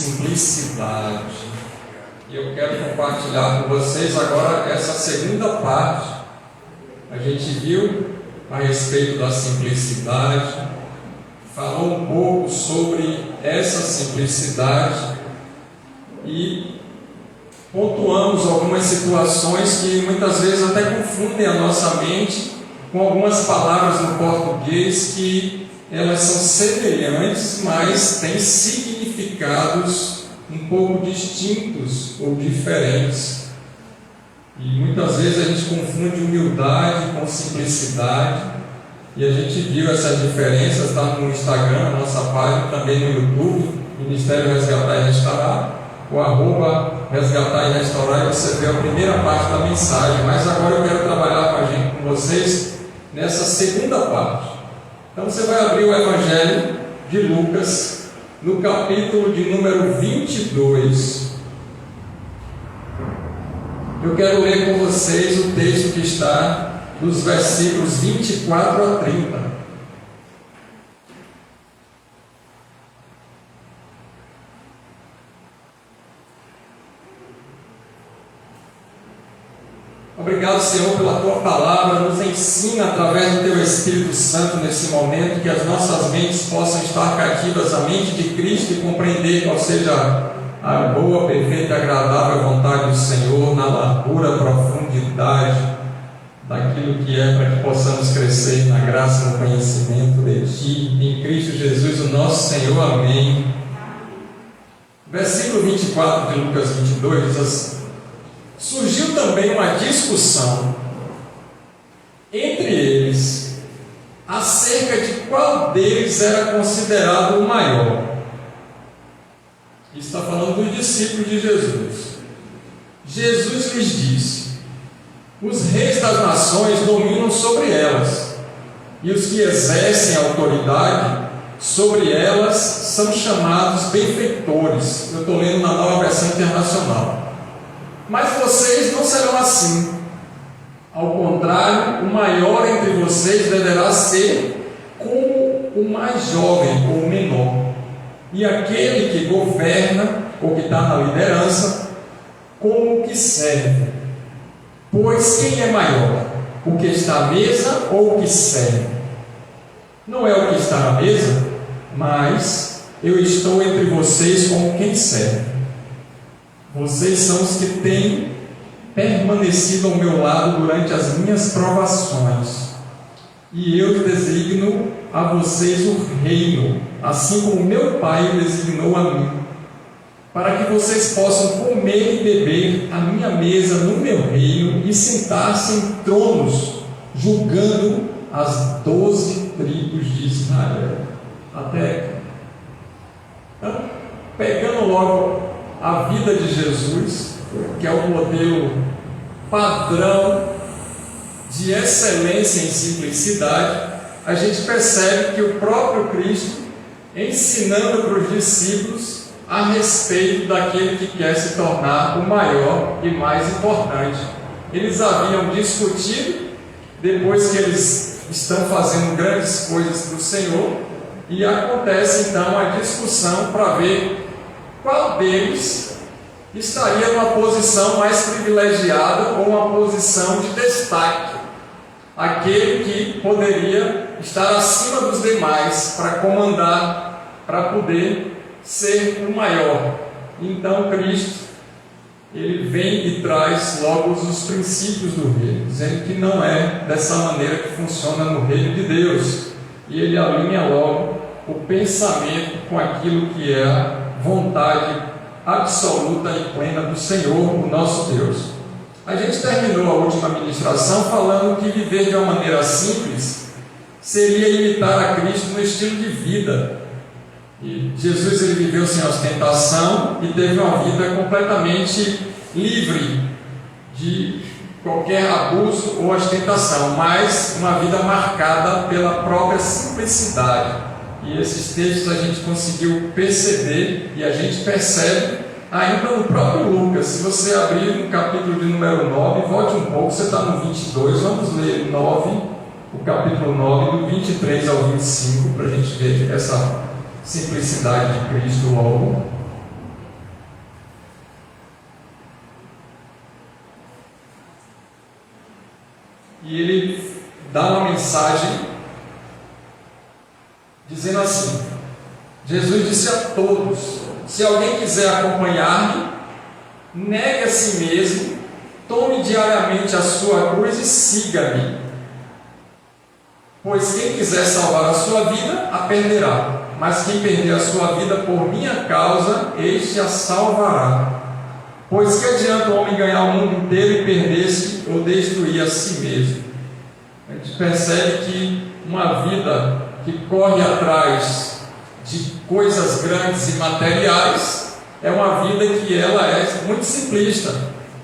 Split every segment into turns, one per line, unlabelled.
simplicidade. E eu quero compartilhar com vocês agora essa segunda parte. A gente viu a respeito da simplicidade, falou um pouco sobre essa simplicidade e pontuamos algumas situações que muitas vezes até confundem a nossa mente com algumas palavras no português que elas são semelhantes, mas têm significados um pouco distintos ou diferentes. E muitas vezes a gente confunde humildade com simplicidade, e a gente viu essas diferenças, está no Instagram, na nossa página, também no YouTube, Ministério Resgatar e Restaurar, o @resgatar e restaurar, e você vê a primeira parte da mensagem. Mas agora eu quero trabalhar com vocês nessa segunda parte. Então você vai abrir o Evangelho de Lucas, no capítulo de número 22. Eu quero ler com vocês o texto que está nos versículos 24 a 30. Obrigado, Senhor, pela Tua Palavra. Nos ensina através do Teu Espírito Santo nesse momento, que as nossas mentes possam estar cativas à mente de Cristo e compreender qual seja a boa, perfeita e agradável vontade do Senhor, na largura, profundidade daquilo que é, para que possamos crescer na graça e no conhecimento de Ti, em Cristo Jesus, o nosso Senhor. Amém. Versículo 24 de Lucas 22 diz assim: surgiu também uma discussão entre eles acerca de qual deles era considerado o maior. Está falando dos discípulos de Jesus. Jesus lhes disse: os reis das nações dominam sobre elas, e os que exercem autoridade sobre elas são chamados benfeitores. Eu estou lendo na Nova Versão Internacional. Mas vocês não serão assim. Ao contrário, o maior entre vocês deverá ser como o mais jovem ou o menor, e aquele que governa ou que está na liderança como o que serve. Pois quem é maior, o que está à mesa ou o que serve? Não é o que está à mesa, mas eu estou entre vocês como quem serve. Vocês são os que têm permanecido ao meu lado durante as minhas provações, e eu designo a vocês o reino, assim como meu Pai o designou a mim, para que vocês possam comer e beber à minha mesa no meu reino e sentar-se em tronos, julgando as 12 tribos de Israel. Até aqui. Então, pegando logo a vida de Jesus, que é o modelo padrão de excelência em simplicidade, a gente percebe que o próprio Cristo ensinando para os discípulos a respeito daquele que quer se tornar o maior e mais importante. Eles haviam discutido, depois que eles estão fazendo grandes coisas para o Senhor, e acontece então a discussão para ver qual deles estaria numa posição mais privilegiada ou uma posição de destaque, aquele que poderia estar acima dos demais para comandar, para poder ser o maior. Então Cristo, ele vem e traz logo os princípios do reino, dizendo que não é dessa maneira que funciona no reino de Deus, e ele alinha logo o pensamento com aquilo que é a vontade absoluta e plena do Senhor, o nosso Deus. A gente terminou a última ministração falando que viver de uma maneira simples seria imitar a Cristo no estilo de vida. E Jesus, ele viveu sem ostentação e teve uma vida completamente livre de qualquer abuso ou ostentação, mas uma vida marcada pela própria simplicidade. E esses textos a gente conseguiu perceber, e a gente percebe ainda no próprio Lucas. Se você abrir no capítulo de número 9, volte um pouco, você está no 22, vamos ler 9, o capítulo 9, do 23 ao 25, para a gente ver essa simplicidade de Cristo logo. e ele dá uma mensagem dizendo assim: Jesus disse a todos: se alguém quiser acompanhar-me, negue a si mesmo, tome diariamente a sua cruz e siga-me. Pois quem quiser salvar a sua vida, a perderá. Mas quem perder a sua vida por minha causa, este a salvará. Pois que adianta o homem ganhar o mundo inteiro e perder-se ou destruir a si mesmo? A gente percebe que uma vida que corre atrás de coisas grandes e materiais é uma vida que ela é muito simplista.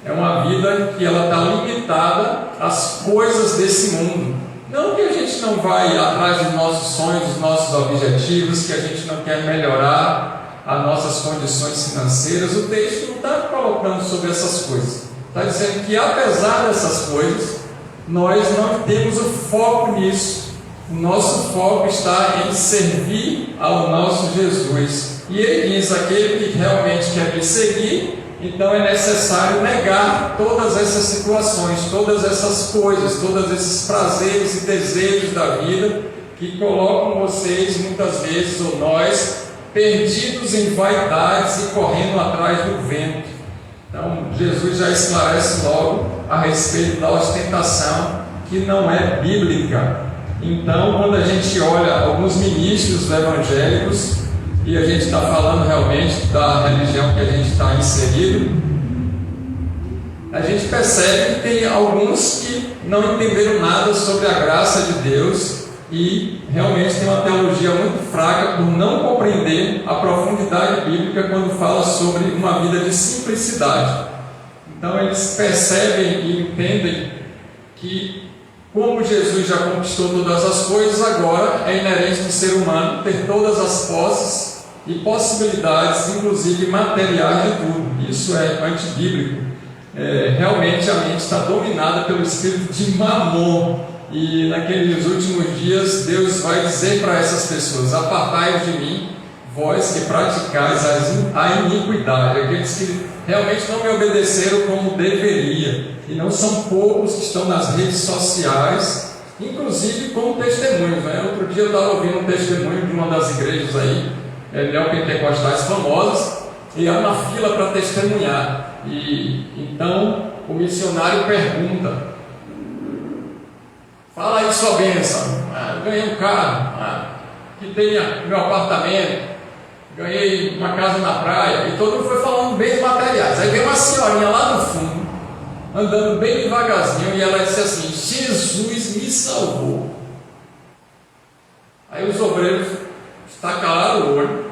É uma vida que ela está limitada às coisas desse mundo. Não que a gente não vai atrás dos nossos sonhos, dos nossos objetivos, que a gente não quer melhorar as nossas condições financeiras. O texto não está colocando sobre essas coisas. Está dizendo que apesar dessas coisas, nós não temos o foco nisso. O nosso foco está em servir ao nosso Jesus. E ele diz: aquele que realmente quer me seguir, então é necessário negar todas essas situações, todas essas coisas, todos esses prazeres e desejos da vida que colocam vocês, muitas vezes, ou nós, perdidos em vaidades e correndo atrás do vento. Então, Jesus já esclarece logo a respeito da ostentação, que não é bíblica. Então, quando a gente olha alguns ministros evangélicos, e a gente está falando realmente da religião que a gente está inserido, a gente percebe que tem alguns que não entenderam nada sobre a graça de Deus e realmente tem uma teologia muito fraca por não compreender a profundidade bíblica quando fala sobre uma vida de simplicidade. Então eles percebem e entendem que, como Jesus já conquistou todas as coisas, agora é inerente do ser humano ter todas as posses e possibilidades, inclusive materiais, de tudo. Isso é antibíblico. Realmente a mente está dominada pelo espírito de Mamon, e naqueles últimos dias Deus vai dizer para essas pessoas: apartai-vos de mim, vós que praticais a iniquidade. Aqueles que realmente não me obedeceram como deveria, e não são poucos que estão nas redes sociais, inclusive como testemunhos, né? Outro dia eu estava ouvindo um testemunho de uma das igrejas aí, neopentecostais famosas, e há uma fila para testemunhar. E então o missionário pergunta: fala aí sua bênção. Ganhei um carro, que tenha meu apartamento, ganhei uma casa na praia, e todo mundo foi falando bens materiais. Aí veio uma senhorinha lá no fundo, andando bem devagarzinho, e ela disse assim: Jesus me salvou. Aí os obreiros estacalaram o olho,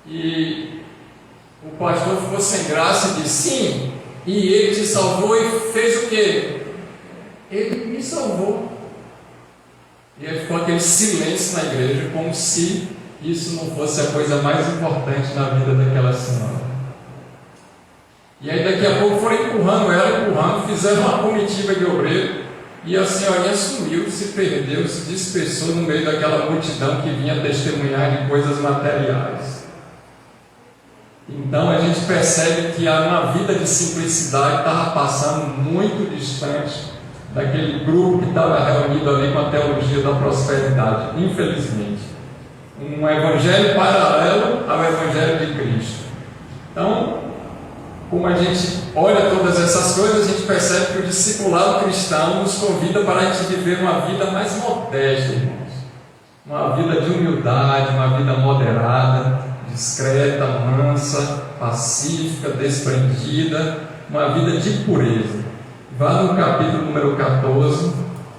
e o pastor ficou sem graça e disse: sim, e ele te salvou e fez o quê? Ele me salvou. E aí ficou aquele silêncio na igreja, como se isso não fosse a coisa mais importante na vida daquela senhora. E aí daqui a pouco foram empurrando, fizeram uma comitiva de obreiro, e a senhorinha sumiu, se perdeu, se dispersou no meio daquela multidão que vinha testemunhar de coisas materiais. Então a gente percebe que uma vida de simplicidade estava passando muito distante daquele grupo que estava reunido ali com a teologia da prosperidade, infelizmente. Um evangelho paralelo ao evangelho de Cristo. Então, como a gente olha todas essas coisas, a gente percebe que o discipulado cristão nos convida para a gente viver uma vida mais modesta, irmãos. Uma vida de humildade, uma vida moderada, discreta, mansa, pacífica, desprendida, uma vida de pureza. Vá no capítulo número 14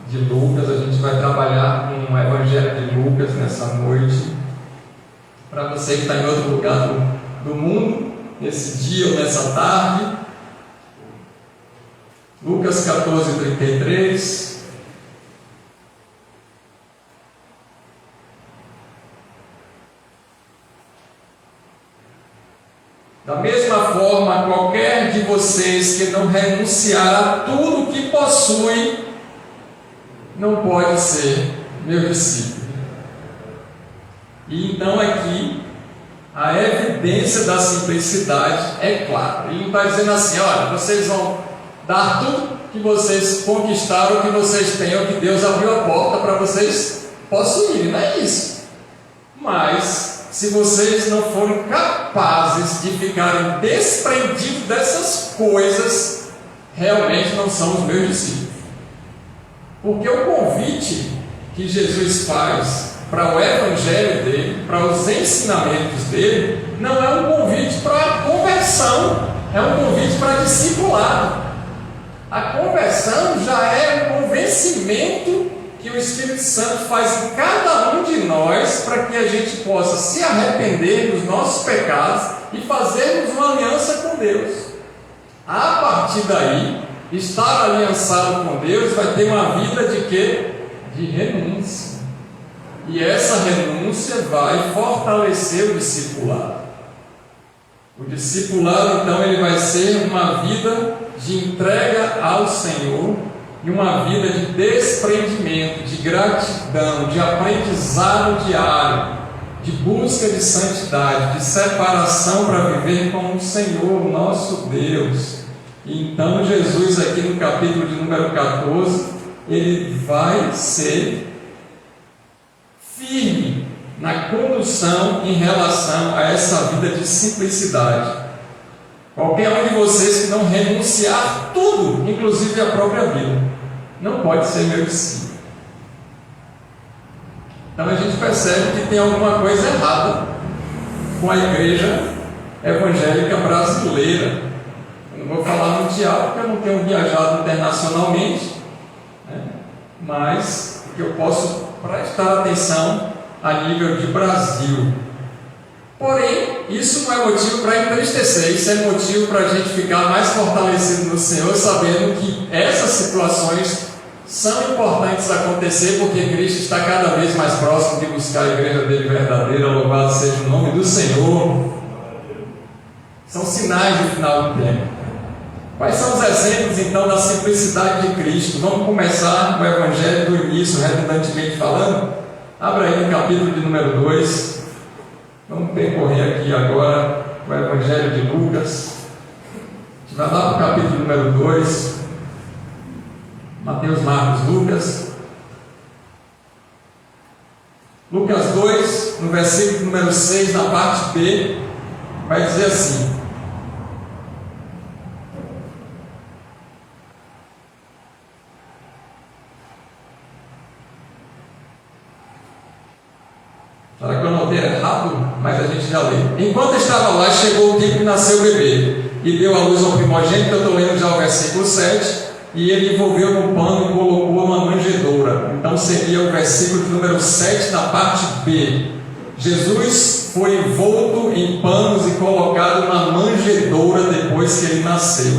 de Lucas, a gente vai trabalhar com o Evangelho de Lucas nessa noite. Para você que está em outro lugar do mundo, nesse dia ou nessa tarde, Lucas 14, 33. Da mesma forma, qualquer de vocês que não renunciar a tudo que possui, não pode ser meu discípulo. E então aqui, a evidência da simplicidade é clara. Ele não está dizendo assim: olha, vocês vão dar tudo que vocês conquistaram, que vocês tenham, que Deus abriu a porta para vocês possuírem, não é isso. Mas, se vocês não forem capazes de ficarem desprendidos dessas coisas, realmente não são os meus discípulos. Porque o convite que Jesus faz para o evangelho dele, para os ensinamentos dele, não é um convite para conversão, é um convite para discipulado. A conversão já é um convencimento que o Espírito Santo faz em cada um de nós para que a gente possa se arrepender dos nossos pecados e fazermos uma aliança com Deus. A partir daí, estar aliançado com Deus vai ter uma vida de quê? De renúncia. E essa renúncia vai fortalecer o discipulado. O discipulado, então, ele vai ser uma vida de entrega ao Senhor e uma vida de desprendimento, de gratidão, de aprendizado diário, de busca de santidade, de separação para viver com o Senhor, nosso Deus. E então Jesus aqui no capítulo de número 14, ele vai ser firme na condução em relação a essa vida de simplicidade. Qualquer um de vocês que não renunciar tudo, inclusive a própria vida, não pode ser meu discípulo. Então a gente percebe que tem alguma coisa errada com a igreja evangélica brasileira. Eu não vou falar mundial porque eu não tenho viajado internacionalmente, né? Mas que eu posso prestar atenção a nível de Brasil. Porém, isso não é motivo para entristecer, isso é motivo para a gente ficar mais fortalecido no Senhor, sabendo que essas situações são importantes acontecer, porque Cristo está cada vez mais próximo de buscar a igreja dele verdadeira. Louvado seja o nome do Senhor. São sinais do final do tempo. Quais são os exemplos então da simplicidade de Cristo? Vamos começar o Evangelho do início, redundantemente falando. Abra aí no capítulo de número 2. Vamos percorrer aqui agora o Evangelho de Lucas. A gente vai lá para o capítulo número 2. Mateus, Marcos, Lucas. Lucas 2, no versículo número 6, na parte B, vai dizer assim: será que eu anotei errado? Mas a gente já lê. Enquanto estava lá, chegou o tempo que nasceu o bebê, e deu à luz ao primogênito. Eu estou lendo já o versículo 7. E ele envolveu no pano e colocou uma manjedoura. Então seria o versículo de número 7 na parte B. Jesus foi envolto em panos e colocado na manjedoura depois que ele nasceu.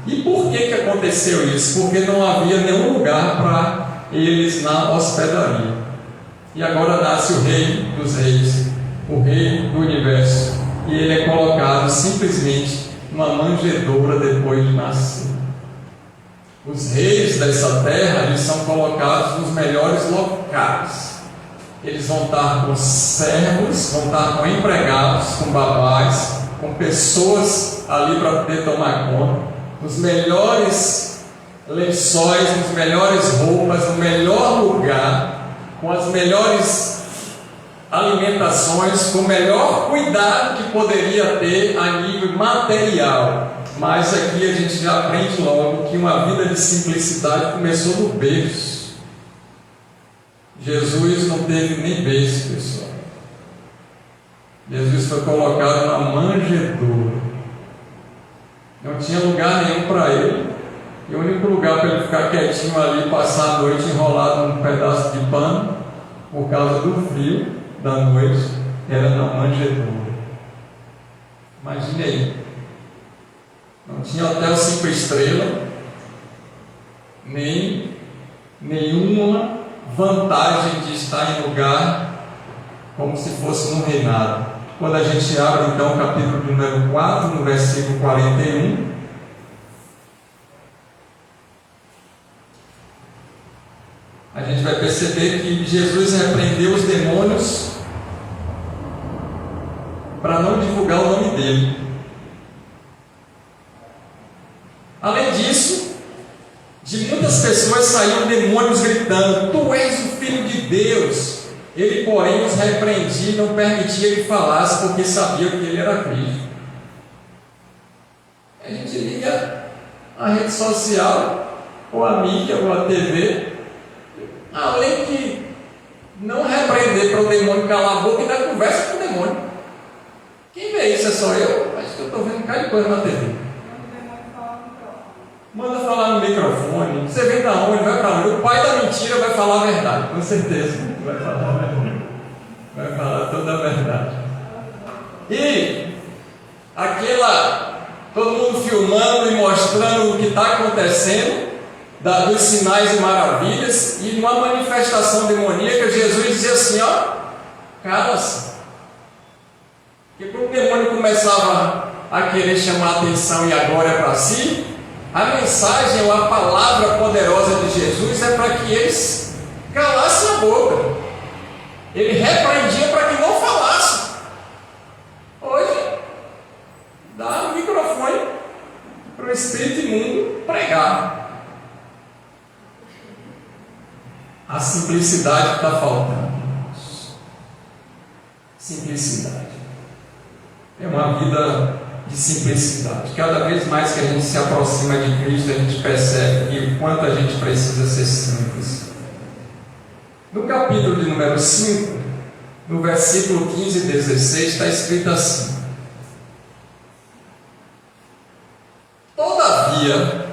E por que aconteceu isso? Porque não havia nenhum lugar para eles na hospedaria. E agora nasce o Rei dos Reis, o Rei do Universo. E ele é colocado simplesmente numa manjedoura depois de nascer. Os reis dessa terra, eles são colocados nos melhores locais. Eles vão estar com servos, vão estar com empregados, com babás, com pessoas ali para poder tomar conta, nos melhores lençóis, nas melhores roupas, no melhor lugar, com as melhores alimentações, com o melhor cuidado que poderia ter a nível material. Mas aqui a gente já aprende logo que uma vida de simplicidade começou no berço. Jesus não teve nem berço, pessoal. Jesus foi colocado na manjedoura. Não tinha lugar nenhum para ele. E o único lugar para ele ficar quietinho ali, passar a noite enrolado num pedaço de pano, por causa do frio da noite, era na manjedoura. Imagine aí. Não tinha hotel 5 estrelas, nem nenhuma vantagem de estar em lugar como se fosse no reinado. Quando a gente abre então o capítulo número 4, no versículo 41, a gente vai perceber que Jesus repreendeu os demônios para não divulgar o nome dele. Além disso, muitas pessoas saíam demônios gritando: Tu és o Filho de Deus. Ele, porém, os repreendia e não permitia que falasse, porque sabia que ele era Cristo. A gente liga a rede social, ou a mídia, ou a TV, além de não repreender para o demônio calar a boca e dar conversa com o demônio. Quem vê isso é só eu? Acho que eu estou vendo um cara de coisa na TV. Manda falar no microfone. Você vem da onde? Vai para onde? O pai da mentira vai falar a verdade, com certeza. Vai falar a verdade. Vai falar toda a verdade. E todo mundo filmando e mostrando o que está acontecendo, dos sinais e maravilhas, e numa manifestação demoníaca, Jesus dizia assim: ó, cala-se. Porque quando o demônio começava a querer chamar a atenção e a glória para si, a mensagem ou a palavra poderosa de Jesus é para que eles calassem a boca. Ele repreendia para que não falassem. Hoje, dá o microfone para o espírito imundo pregar. A simplicidade está faltando. Simplicidade. É uma vida de simplicidade. Cada vez mais que a gente se aproxima de Cristo, a gente percebe que o quanto a gente precisa ser simples. No capítulo de número 5, no versículo 15 e 16, está escrito assim: Todavia,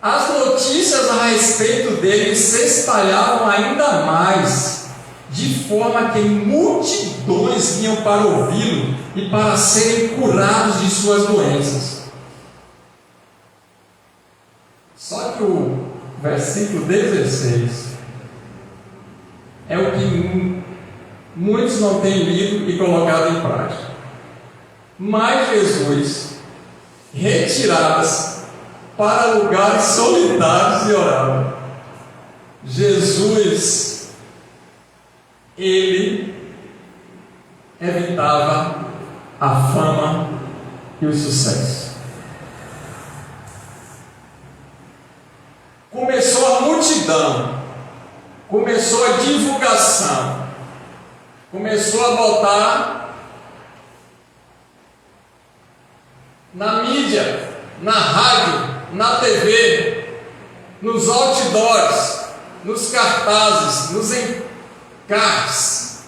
as notícias a respeito dele se espalhavam ainda mais, de forma que multidões vinham para ouvi-lo e para serem curados de suas doenças. Só que o versículo 16 é o que muitos não têm lido e colocado em prática. Mas Jesus, retiradas para lugares solitários e orava. Jesus, ele evitava a fama e o sucesso. Começou a multidão, começou a divulgação, começou a botar na mídia, na rádio, na TV, nos outdoors, nos cartazes, nos encartes,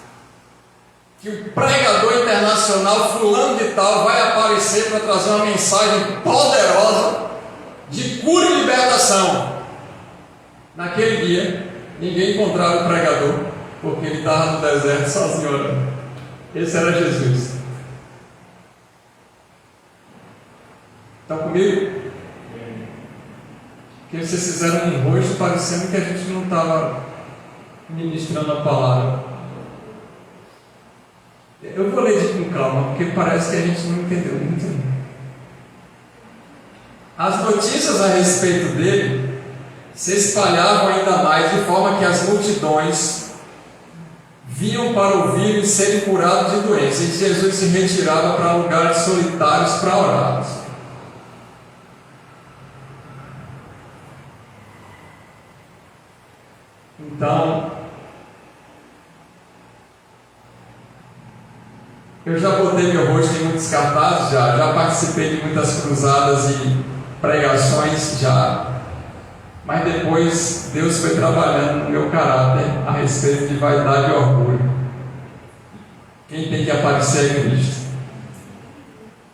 que o pregador internacional fulano de tal vai aparecer para trazer uma mensagem poderosa de cura e libertação. Naquele dia, ninguém encontrava o pregador, porque ele estava no deserto sozinho orando. Esse era Jesus. Estão comigo? Porque vocês fizeram um rosto parecendo que a gente não estava ministrando a palavra. Eu vou ler com calma, porque parece que a gente não entendeu muito. As notícias a respeito dele se espalhavam ainda mais, de forma que as multidões vinham para ouvir e serem curados de doenças. E Jesus se retirava para lugares solitários para orar. Então, eu já botei meu rosto em muitos cartazes, já participei de muitas cruzadas e pregações, mas depois Deus foi trabalhando no meu caráter a respeito de vaidade e orgulho. Quem tem que aparecer é Cristo.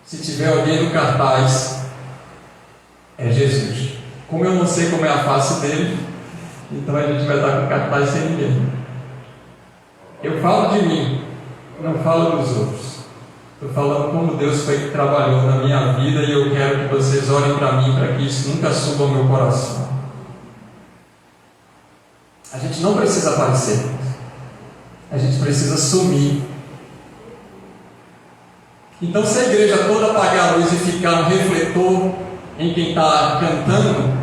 Se tiver alguém no cartaz, é Jesus. Como eu não sei como é a face dele, então a gente vai estar com cartaz sem ninguém. Eu falo de mim, não falo dos outros. Estou falando como Deus foi que trabalhou na minha vida, e eu quero que vocês orem para mim, para que isso nunca suba ao meu coração. A gente não precisa aparecer, a gente precisa sumir. Então, se a igreja toda apagar a luz e ficar no refletor em quem está cantando,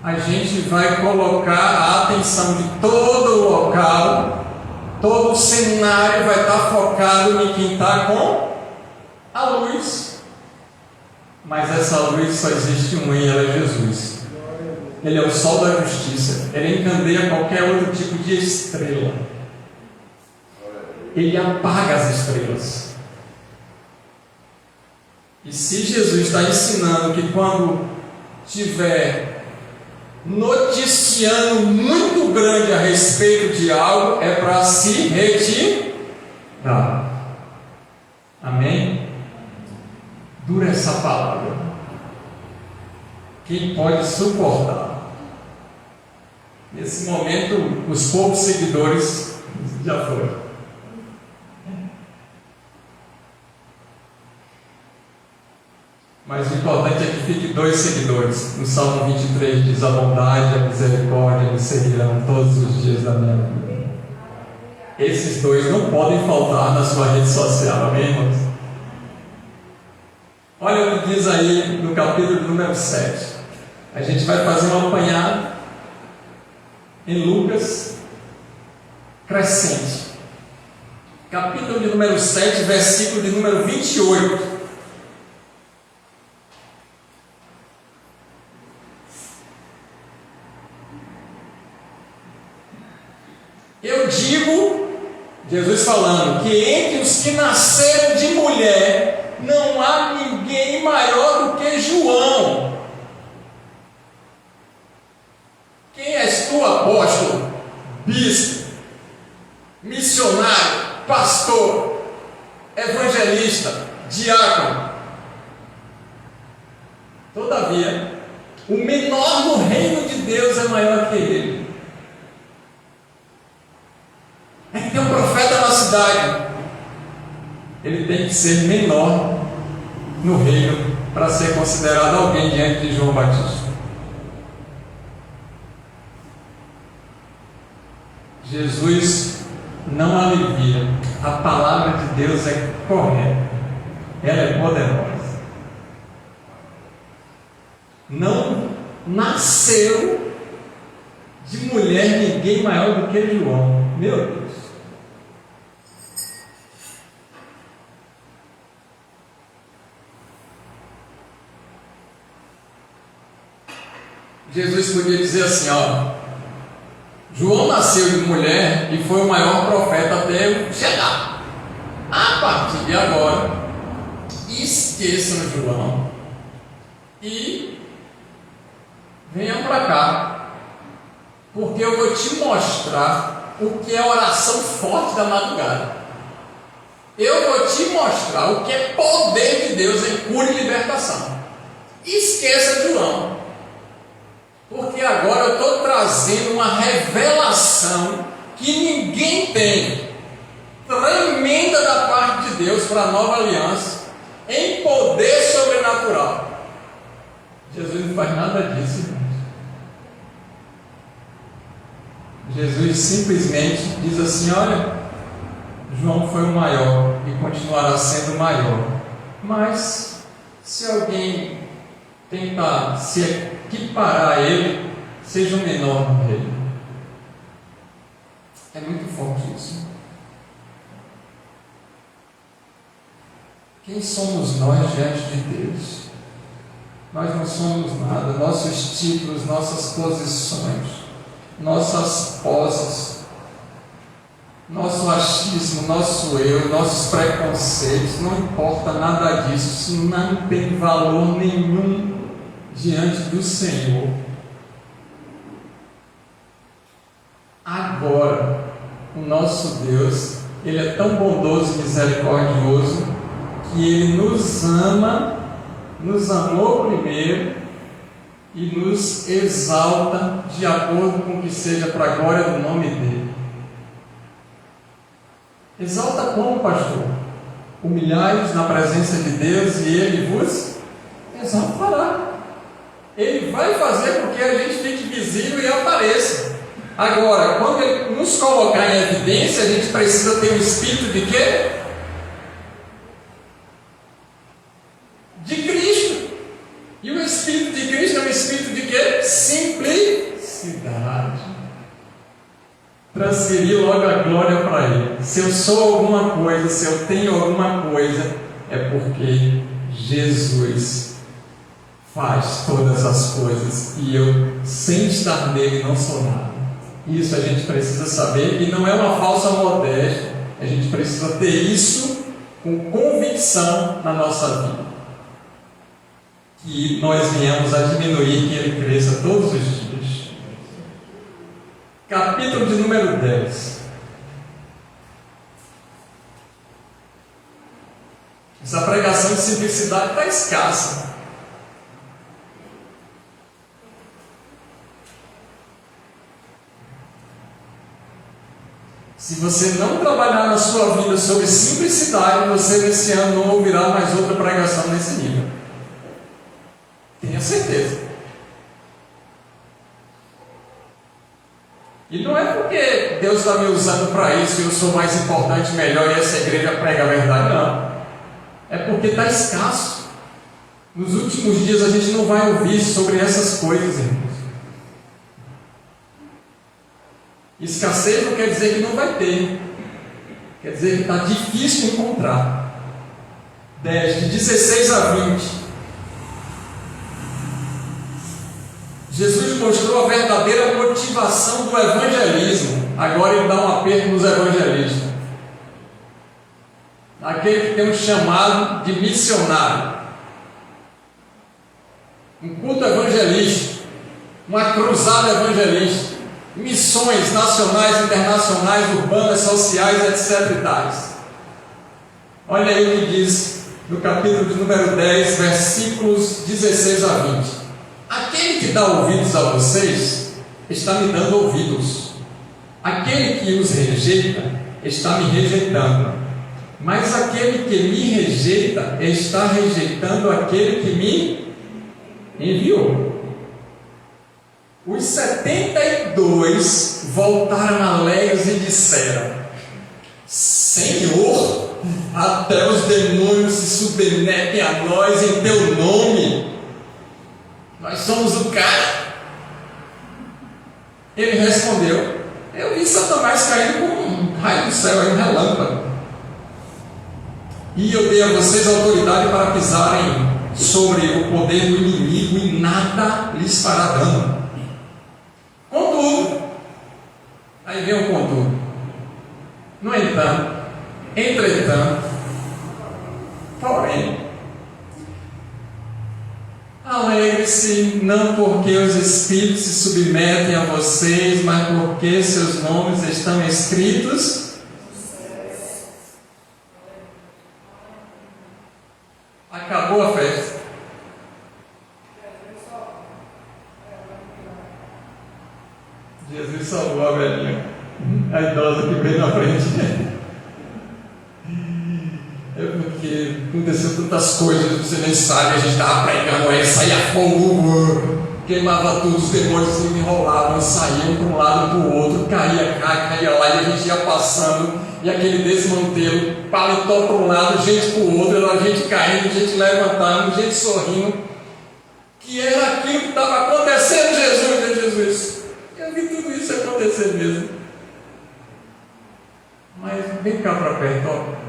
a gente vai colocar a atenção de todo o local, todo o cenário vai estar focado em quem está com a luz. Mas essa luz só existe um e ela é Jesus. Ele é o sol da justiça. Ele encandeia qualquer outro tipo de estrela. Ele apaga as estrelas. E se Jesus está ensinando que quando tiver noticiando muito grande a respeito de algo, é para se retirar. Amém? Dura essa palavra. Quem pode suportar? Nesse momento, os poucos seguidores já foram. Mas o importante é que fique 2 seguidores. No Salmo 23 diz: a bondade e a misericórdia me seguirão todos os dias da minha vida. Esses 2 não podem faltar na sua rede social, amém, irmãos? Olha o que diz aí no capítulo número 7. A gente vai fazer um apanhado em Lucas crescente. Capítulo de número 7, versículo de número 28. Eu digo, Jesus falando, que entre os que nasceram de mulher, não há ninguém maior do que João. Quem és tu, apóstolo, bispo, missionário, pastor, evangelista, diácono? Todavia, o menor no reino de Deus é maior que ele. É que tem um profeta na cidade. Ele tem que ser menor no reino para ser considerado alguém diante de João Batista. Jesus não alivia. A palavra de Deus é correta. Ela é poderosa. Não nasceu de mulher ninguém maior do que João. Meu Deus. Jesus podia dizer assim, ó: João nasceu de mulher e foi o maior profeta até eu chegar. A partir de agora, esqueçam João e venham para cá, porque eu vou te mostrar o que é oração forte da madrugada. Eu vou te mostrar o que é poder de Deus em cura e libertação. Esqueça João. Porque agora eu estou trazendo uma revelação que ninguém tem, tremenda da parte de Deus para a nova aliança, em poder sobrenatural. Jesus não faz nada disso, irmãos. Jesus simplesmente diz assim: olha, João foi o maior e continuará sendo o maior, mas se alguém tentar se equiparar a ele, seja o menor no reino. É muito forte isso. Quem somos nós diante de Deus? Nós não somos nada. Nossos títulos, nossas posições, nossas poses, nosso achismo, nosso eu, nossos preconceitos, não importa nada disso. Isso não tem valor nenhum diante do Senhor. Agora, o nosso Deus, Ele é tão bondoso e misericordioso, que Ele nos ama, nos amou primeiro e nos exalta de acordo com que seja para a glória do nome dEle. Exalta como, pastor? Humilhai-vos na presença de Deus e Ele vos exaltará. Ele vai fazer com que a gente fique visível e apareça. Agora, quando Ele nos colocar em evidência, a gente precisa ter um espírito de quê? De Cristo. E o espírito de Cristo é um espírito de quê? Simplicidade. Transferir logo a glória para Ele. Se eu sou alguma coisa, se eu tenho alguma coisa, é porque Jesus faz todas as coisas e eu, sem estar nele, não sou nada. Isso a gente precisa saber, e não é uma falsa modéstia, a gente precisa ter isso com convicção na nossa vida, que nós venhamos a diminuir, que ele cresça todos os dias. Capítulo de número 10. Essa pregação de simplicidade está escassa. Se você não trabalhar na sua vida sobre simplicidade, você nesse ano não ouvirá mais outra pregação nesse nível. Tenha certeza. E não é porque Deus está me usando para isso, que eu sou mais importante, melhor, e essa igreja prega a verdade, não. É porque está escasso. Nos últimos dias a gente não vai ouvir sobre essas coisas, irmãos. Escassez não quer dizer que não vai ter, quer dizer que está difícil encontrar. 10, de 16 a 20. Jesus mostrou a verdadeira motivação do evangelismo. Agora ele dá um aperto nos evangelistas. Aquele que tem um chamado de missionário, um culto evangelístico, uma cruzada evangelística, missões nacionais, internacionais, urbanas, sociais, etc. e tais. Olha aí o que diz no capítulo de número 10, versículos 16 a 20. Aquele que dá ouvidos a vocês está me dando ouvidos. Aquele que os rejeita está me rejeitando. Mas aquele que me rejeita está rejeitando aquele que me enviou. Os 72 voltaram alegres e disseram: Senhor, até os demônios se submetem a nós em teu nome. Nós somos o cara. Ele respondeu: eu vi Satanás caindo como um raio do céu, um relâmpago. E eu dei a vocês autoridade para pisarem sobre o poder do inimigo e nada lhes fará dano. Contudo, aí vem o contudo. No entanto, entretanto, porém, alegre-se não porque os espíritos se submetem a vocês, mas porque seus nomes estão escritos. Acabou a festa. Jesus salvou a velhinha, a idosa que veio na frente. É porque aconteceu tantas coisas, você nem sabe, a gente estava pregando aí, saía fogo, queimava tudo, os demônios se enrolavam, saíam para um lado para o outro, caía cá, caía lá, e a gente ia passando, e aquele desmantelo, paletó para um lado, gente para o outro, a gente caindo, gente levantando, gente sorrindo, que era aquilo que estava acontecendo. Jesus, eu vi tudo isso acontecer mesmo. Mas vem cá para perto, ó.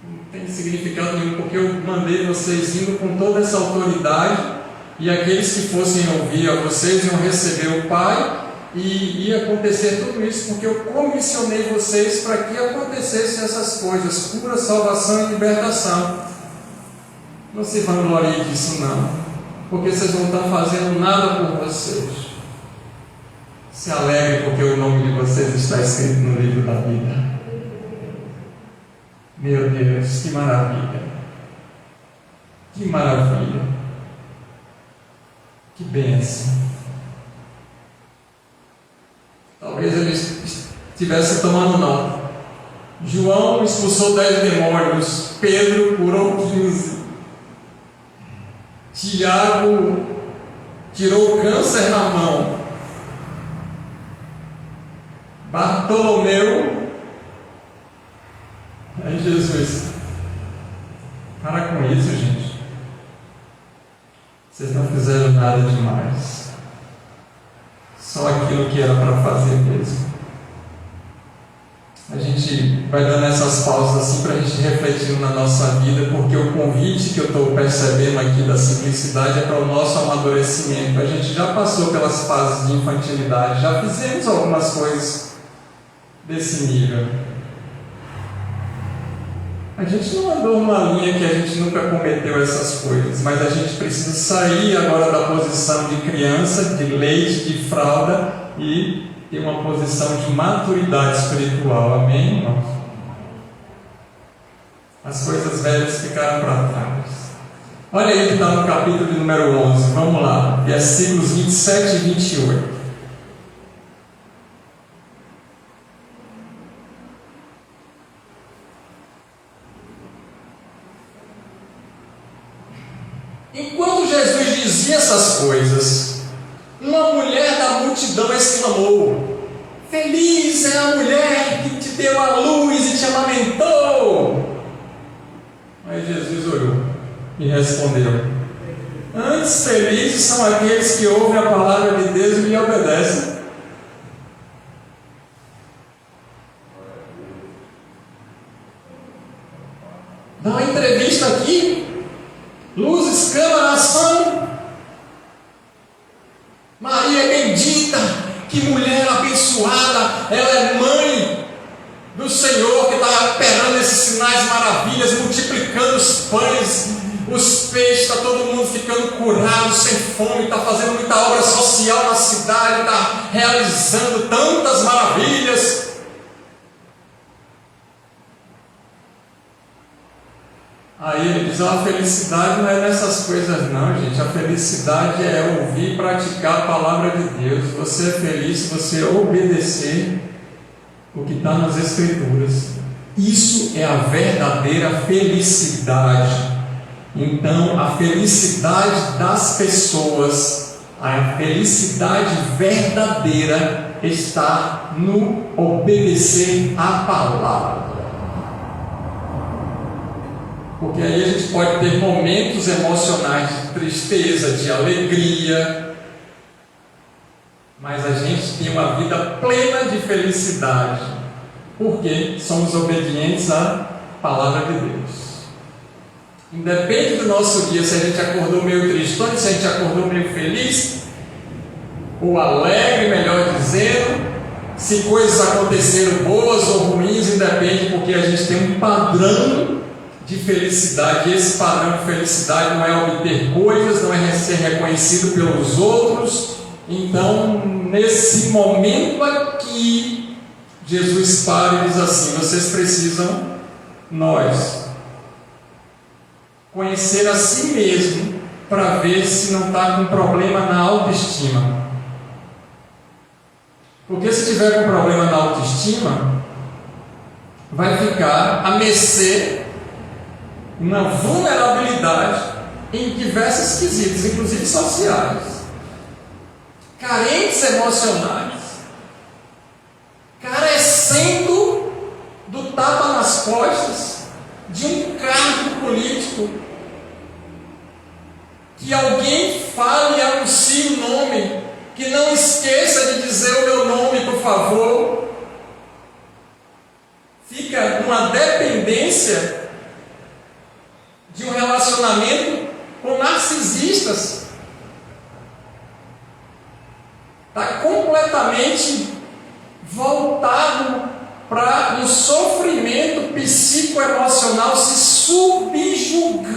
Não tem significado nenhum, porque eu mandei vocês indo com toda essa autoridade, e aqueles que fossem ouvir a vocês iam receber o Pai, e ia acontecer tudo isso, porque eu comissionei vocês para que acontecessem essas coisas, cura, salvação e libertação. Não se vangloriem disso não, porque vocês não estão fazendo nada por vocês. Se alegrem porque o nome de vocês está escrito no livro da vida. Meu Deus, que maravilha! Que maravilha! Que bênção! Talvez eles estivessem tomando nota. João expulsou 10 demônios, Pedro curou 15, Tiago tirou o câncer na mão, Bartolomeu. Aí Jesus, para com isso, gente. Vocês não fizeram nada demais, só aquilo que era para fazer mesmo. A gente vai dando essas pausas assim para a gente refletir na nossa vida, porque o convite que eu estou percebendo aqui da simplicidade é para o nosso amadurecimento. A gente já passou pelas fases de infantilidade, já fizemos algumas coisas desse nível. A gente não andou numa linha que a gente nunca cometeu essas coisas, mas a gente precisa sair agora da posição de criança, de leite, de fralda e ter uma posição de maturidade espiritual. Amém, irmãos? As coisas velhas ficaram para trás. Olha aí que está no capítulo número 11. Vamos lá, versículos 27 e 28. Enquanto Jesus dizia essas coisas, uma mulher da multidão exclamou: Feliz é a mulher que te deu a luz e te amamentou. Aí Jesus olhou e respondeu: Antes felizes são aqueles que ouvem a palavra de Deus e lhe obedecem. Dá uma entrevista aqui. Luz exclama a nação: Maria é bendita, que mulher abençoada, ela é mãe do Senhor, que está operando esses sinais, maravilhas, multiplicando os pães, os peixes, está todo mundo ficando curado, sem fome, está fazendo muita obra social na cidade, está realizando tantas maravilhas. Aí ele diz: a felicidade não é nessas coisas não, gente. A felicidade é ouvir e praticar a palavra de Deus. Você é feliz se você obedecer o que está nas Escrituras. Isso é a verdadeira felicidade. Então, a felicidade das pessoas, a felicidade verdadeira está no obedecer à palavra. Porque aí a gente pode ter momentos emocionais de tristeza, de alegria, mas a gente tem uma vida plena de felicidade, porque somos obedientes à palavra de Deus. Independe do nosso dia, se a gente acordou meio tristão, se a gente acordou meio feliz, ou alegre, melhor dizendo, se coisas aconteceram boas ou ruins, independe, porque a gente tem um padrão de felicidade, e esse padrão de felicidade não é obter coisas, não é ser reconhecido pelos outros. Então, nesse momento aqui, Jesus para e diz assim: vocês precisam, nós, conhecer a si mesmo, para ver se não está com problema na autoestima. Porque se tiver com problema na autoestima, vai ficar a mercê, uma vulnerabilidade em diversos quesitos, inclusive sociais, carentes emocionais, carecendo do tapa nas costas de um cargo político, que alguém fale e anuncie o nome, que não esqueça de dizer o meu nome, por favor. Fica numa dependência de um relacionamento com narcisistas. Está completamente voltado para um sofrimento psicoemocional, se subjugando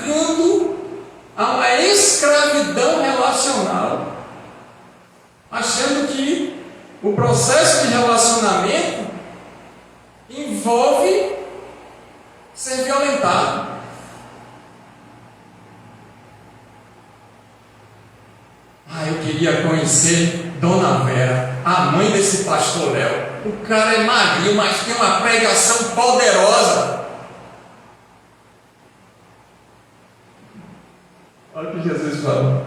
a uma escravidão relacional, achando que o processo de relacionamento envolve ser violentado. Eu queria conhecer Dona Vera, a mãe desse pastor Léo. O cara é magrinho, mas tem uma pregação poderosa. Olha o que Jesus falou.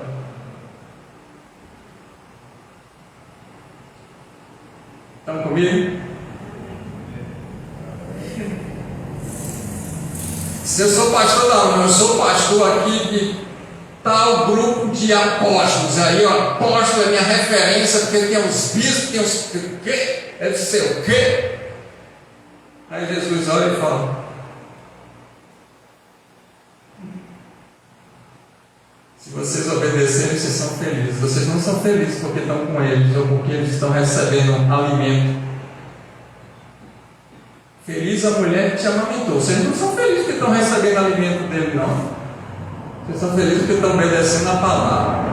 Estão comigo? Se eu sou pastor, não, eu sou pastor aqui de tal grupo de apóstolos. Aí o apóstolo é minha referência, porque tem uns bispos, tem uns o quê? É não sei o quê. Aí Jesus olha e fala: se vocês obedecerem, vocês são felizes. Vocês não são felizes porque estão com eles ou porque eles estão recebendo alimento. Feliz a mulher que te amamentou. Vocês não são felizes porque estão recebendo alimento dele, não. Vocês são felizes porque estão obedecendo a palavra.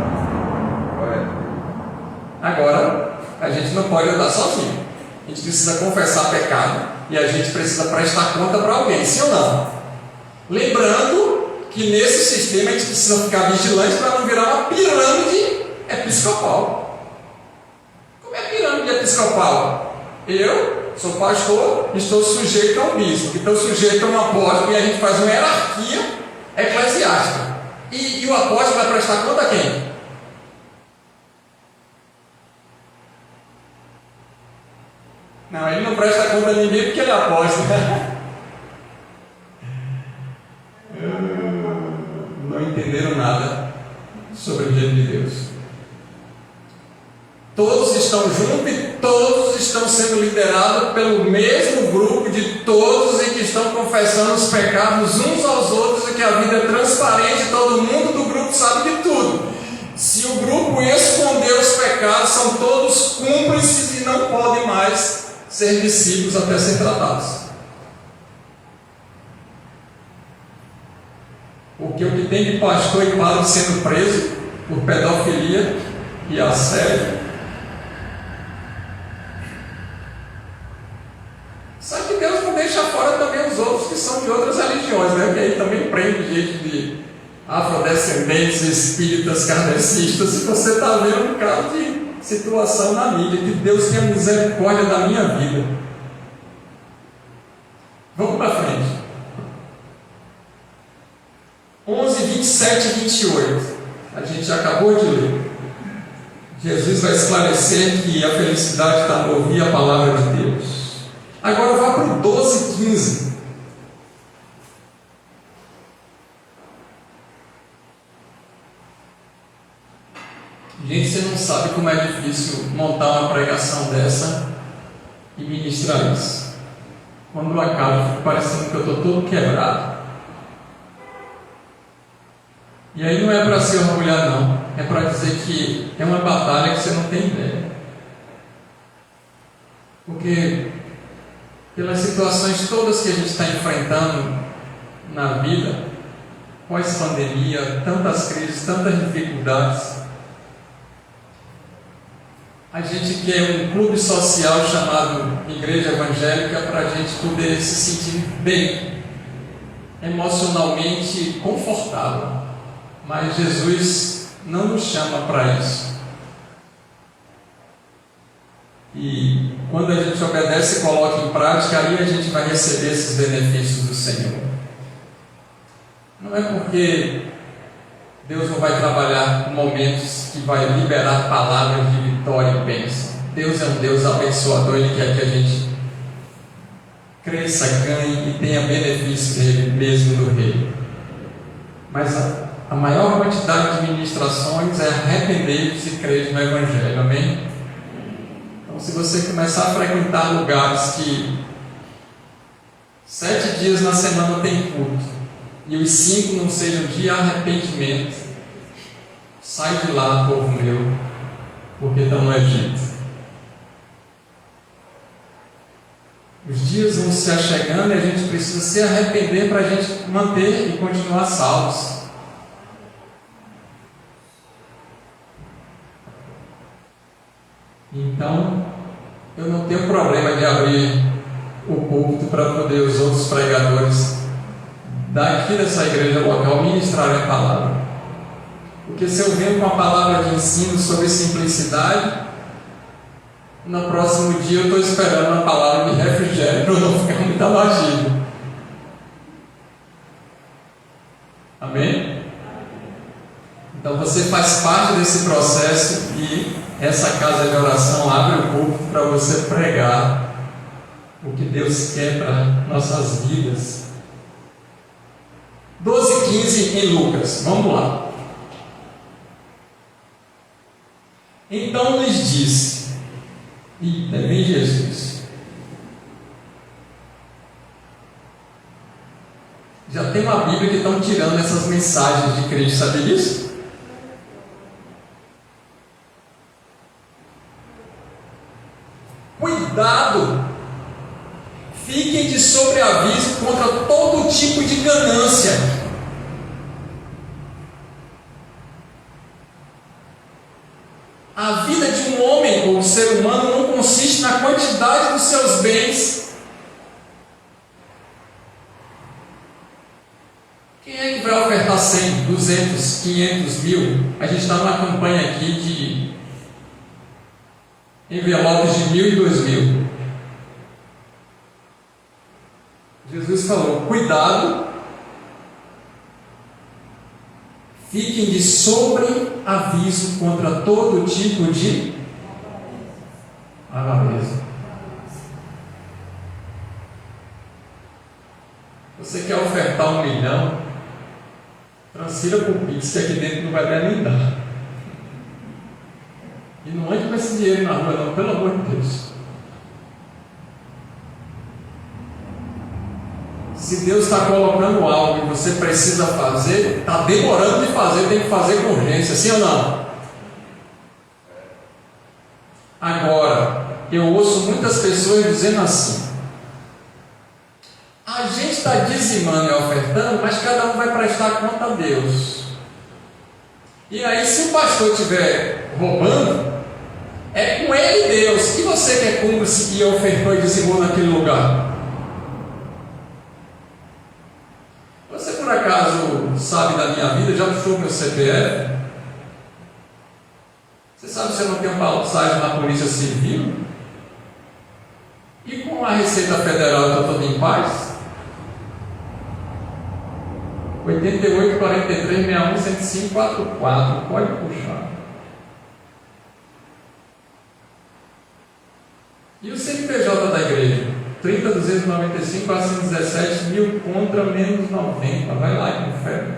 Agora, a gente não pode andar sozinho. A gente precisa confessar pecado e a gente precisa prestar conta para alguém, sim ou não? Lembrando que nesse sistema a gente precisa ficar vigilante para não virar uma pirâmide episcopal. Como é pirâmide episcopal? Eu sou pastor, estou sujeito a um bispo, estou sujeito a um apóstolo, e a gente faz uma hierarquia eclesiástica. E o apóstolo vai prestar conta a quem? Não, ele não presta conta a ninguém porque ele é apóstolo. Não entenderam nada sobre o reino de Deus. Todos estão juntos e todos estão sendo liderados pelo mesmo grupo de todos e que estão confessando os pecados uns aos outros, e que a vida é transparente, todo mundo do grupo sabe de tudo. Se o grupo esconder os pecados, são todos cúmplices e não podem mais ser discípulos até ser tratados. Porque o que tem de pastor e padre sendo preso por pedofilia e assédio, só que Deus não deixa fora também os outros que são de outras religiões, né? Porque aí também prende gente de afrodescendentes, espíritas, kardecistas, e você está vendo um caso de situação na mídia. Que Deus tenha misericórdia da minha vida. Vamos para frente. 11, 27 e 28. A gente já acabou de ler. Jesus vai esclarecer que a felicidade está no ouvir a palavra de Deus. Agora vá para o 12 e 15. Gente, você não sabe como é difícil montar uma pregação dessa e ministrar isso. Quando eu acabo, fico parecendo que eu estou todo quebrado. E aí não é para se orgulhar, não. É para dizer que é uma batalha que você não tem ideia. Porque pelas situações todas que a gente está enfrentando na vida, pós-pandemia, tantas crises, tantas dificuldades, a gente quer um clube social chamado Igreja Evangélica para a gente poder se sentir bem, emocionalmente confortável. Mas Jesus não nos chama para isso. E quando a gente obedece e coloca em prática, aí a gente vai receber esses benefícios do Senhor. Não é porque Deus não vai trabalhar momentos que vai liberar palavras de vitória e bênção. Deus é um Deus abençoador, Ele quer que a gente cresça, ganhe e tenha benefícios dele mesmo no reino. Mas a maior quantidade de ministrações é arrepender-se e crer no Evangelho, amém? Então, se você começar a frequentar lugares que 7 dias na semana tem culto e os 5 não sejam de arrependimento, sai de lá, povo meu, porque estão no Egito. Os dias vão se achegando e a gente precisa se arrepender para a gente manter e continuar salvos. Então, eu não tenho problema de abrir o púlpito para poder os outros pregadores daqui dessa igreja local ministrarem a palavra. Porque se eu venho com a palavra de ensino sobre simplicidade, no próximo dia eu estou esperando uma palavra de refrigério para eu não ficar muito abatido. Amém? Então você faz parte desse processo e essa casa de oração abre o púlpito para você pregar o que Deus quer para nossas vidas. 12 e 15 em Lucas, vamos lá. Então lhes disse, e vem Jesus, Já tem uma Bíblia que estão tirando essas mensagens de crente, sabe disso? Cuidado! Fiquem de sobreaviso contra todo tipo de ganância. A vida de um homem ou um ser humano não consiste na quantidade dos seus bens. Quem é que vai ofertar 100, 200, 500 mil? A gente está numa campanha aqui de envelopes de 1.000 e 2.000. Jesus falou: cuidado, fiquem de sobreaviso contra todo tipo de avareza. Você quer ofertar 1 milhão? Transfira para o Pix, que aqui dentro não vai dar nem dar. E não ande com esse dinheiro na rua, não, pelo amor de Deus. Se Deus está colocando algo e você precisa fazer, está demorando de fazer, tem que fazer com urgência, sim ou não? Agora, eu ouço muitas pessoas dizendo assim: a gente está dizimando e ofertando, mas cada um vai prestar conta a Deus. E aí, se o pastor estiver roubando, é com ele Deus. E você que é cúmplice e ofertou e dizimou naquele lugar? Você por acaso sabe da minha vida? Já puxou meu CPF? Você sabe se eu não tenho passagem na Polícia Civil? E com a Receita Federal eu estou todo em paz? 88, 43, 61, 105, 44. Pode puxar. E o CNPJ da igreja? 30, 295, 417 mil contra menos 90. Vai lá e confere.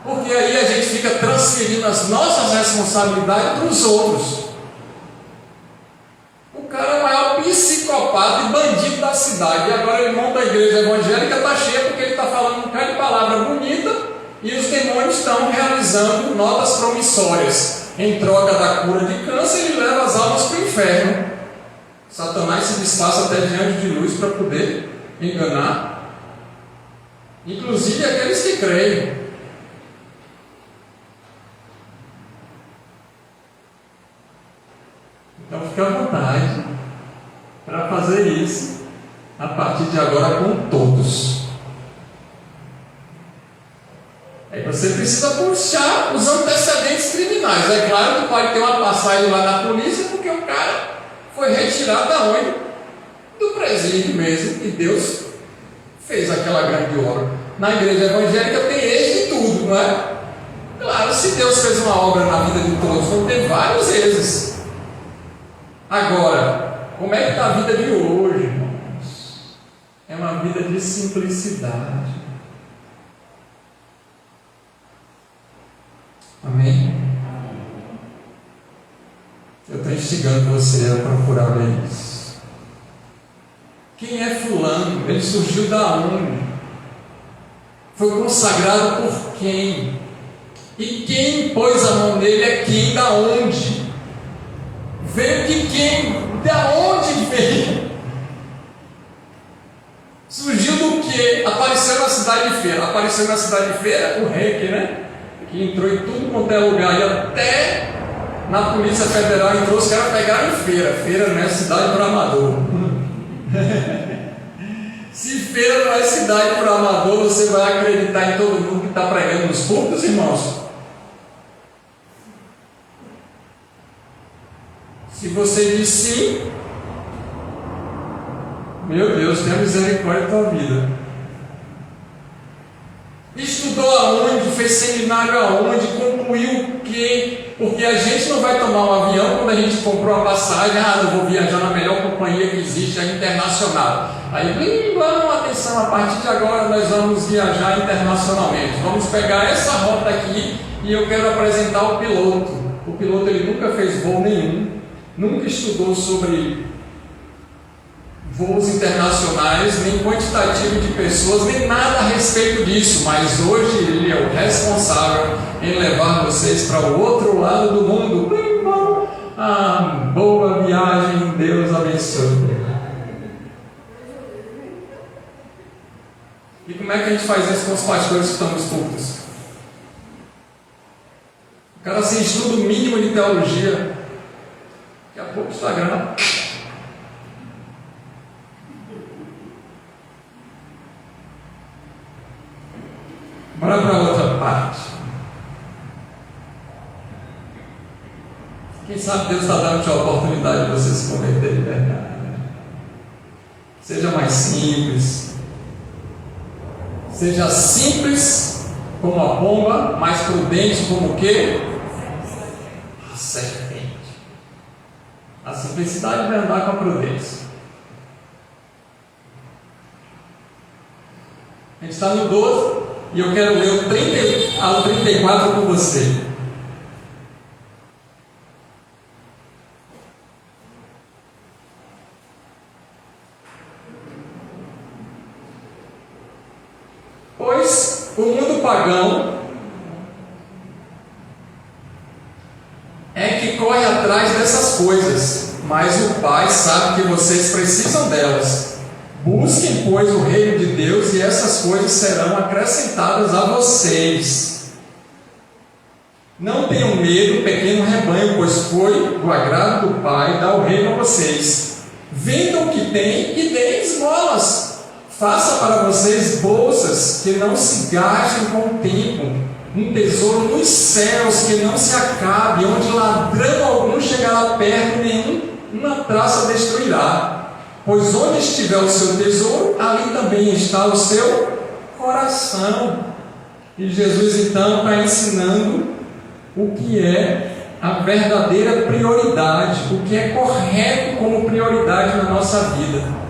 Porque aí a gente fica transferindo as nossas responsabilidades para os outros. O cara é o maior psicopata e bandido da cidade. E agora ele monta a igreja evangélica, está cheia porque ele está falando um bocado de palavra bonita e os demônios estão realizando notas promissórias. Em troca da cura de câncer, ele leva as almas para o inferno. Satanás se disfarça até diante de luz para poder enganar, inclusive aqueles que creem. Então fique à vontade para fazer isso a partir de agora com todos. Aí você precisa puxar os antecedentes criminais. É claro que pode ter uma passagem lá na polícia, porque o cara foi retirado da onde? Do presídio mesmo, que Deus fez aquela grande obra. Na igreja evangélica tem ex de tudo, não é? Claro, se Deus fez uma obra na vida de todos, vão ter vários exes. Agora, como é que está a vida de hoje, irmãos? É uma vida de simplicidade. Amém? Eu estou instigando você a procurar ver isso. Quem é fulano? Ele surgiu da onde? Foi consagrado por quem? E quem pôs a mão nele é quem? Da onde? Veio de quem? Da onde veio? Surgiu do quê? Apareceu na cidade de Feira. Apareceu na cidade de Feira o REC, né? Que entrou em tudo quanto é lugar, e até na Polícia Federal entrou, os caras pegaram em Feira. Feira não é cidade para amador. Se Feira não é cidade para amador, você vai acreditar em todo mundo que está pregando nos púlpitos, irmãos? Se você diz sim, meu Deus, tenha misericórdia da tua vida. Estudou aonde? Fez seminário aonde? Concluiu o quê? Porque a gente não vai tomar um avião quando a gente comprou a passagem. Ah, eu vou viajar na melhor companhia que existe, a internacional. Aí, vamos, atenção, a partir de agora nós vamos viajar internacionalmente. Vamos pegar essa rota aqui e eu quero apresentar o piloto. O piloto ele nunca fez voo nenhum, nunca estudou sobre voos internacionais, nem quantitativo de pessoas, nem nada a respeito disso, mas hoje Ele é o responsável em levar vocês para o outro lado do mundo. Boa viagem, Deus abençoe. E como é que a gente faz isso com os pastores que estão nos cultos? O cara sem estudo mínimo de teologia, daqui a pouco o Instagram. Bora para outra parte. Quem sabe Deus está dando-te a oportunidade de você se converter de verdade. Seja mais simples. Seja simples como a pomba, mais prudente como o quê? A serpente. A simplicidade vai andar com a prudência. A gente está no 12 e eu quero ler o 30 ao 34 com você. Pois o mundo pagão é que corre atrás dessas coisas, mas o Pai sabe que vocês precisam delas. Busquem, pois, o reino de Deus e essas coisas serão acrescentadas a vocês. Não tenham medo, pequeno rebanho, pois foi do agrado do Pai dar o reino a vocês. Vendam o que têm e deem esmolas. Faça para vocês bolsas que não se gastem com o tempo, um tesouro nos céus que não se acabe, onde ladrão algum chegará perto e nenhuma traça destruirá. Pois onde estiver o seu tesouro, ali também está o seu coração. E Jesus então está ensinando o que é a verdadeira prioridade, o que é correto como prioridade na nossa vida.